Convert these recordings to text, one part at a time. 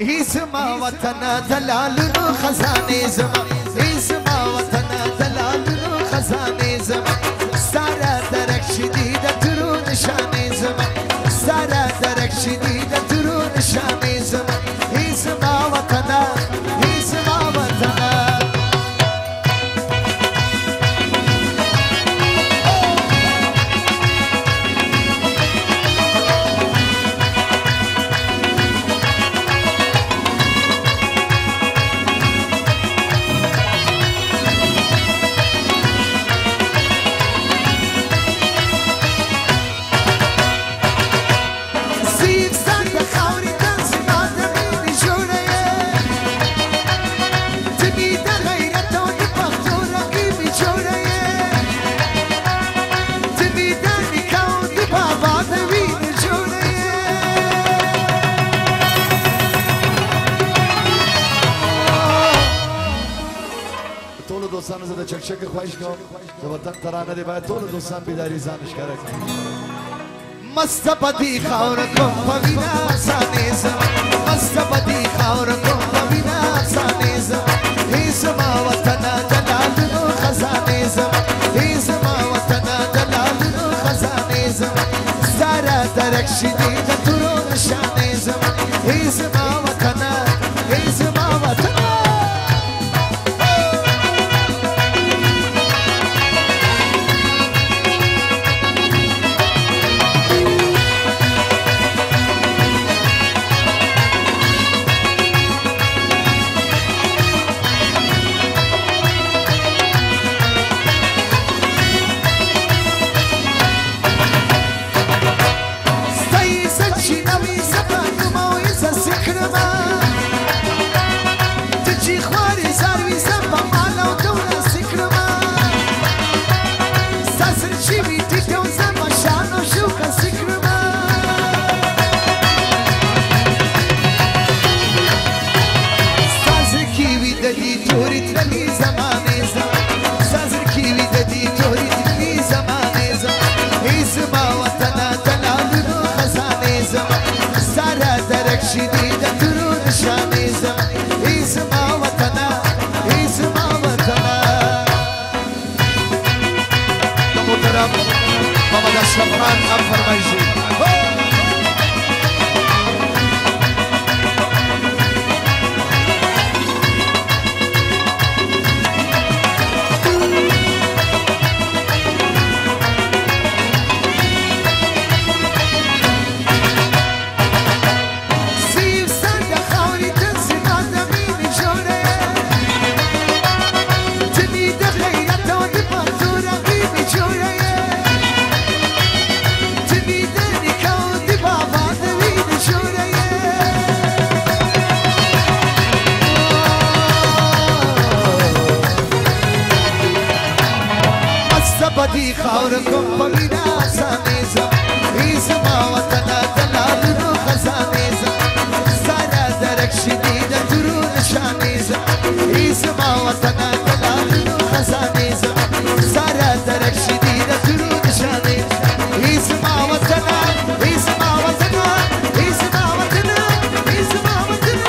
اسما وطن دلال خزانه زمان اسما وطن دلال خزانه زمان سارا درک شدیده ترو نشانه زمان سارا درک شدیده ترو نشانه زمان اسما وطن اسما وطن دوستان زده چکچک خواهش کنم که وطن ترانه دی باید طول دوستان بیداری زانش کرد مست بدی خور کن پوینا سانیزم مست بدی خور کن پوینا سانیزم ایزما وطن دلال نو خزانیزم ایزما وطن دلال نو خزانیزم سارا درک شدید ترو نشانیزم ایزما وطن ایزما وطن شبران اب فرمایشی بدی خور کن پوینا سانیزم ایزما وطن دلال نو خزانیزم سارا درک شدیده ترو نشانیزم ایزما وطن دلال نو خزانیزم سارا درک شدیده ترو نشانیزم ایزما وطن ایزما وطن ایزما وطن ایزما وطن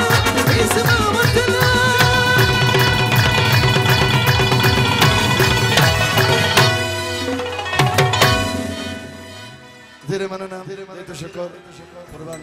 ایزما وطن دیره منو نام دیره تشکر قربان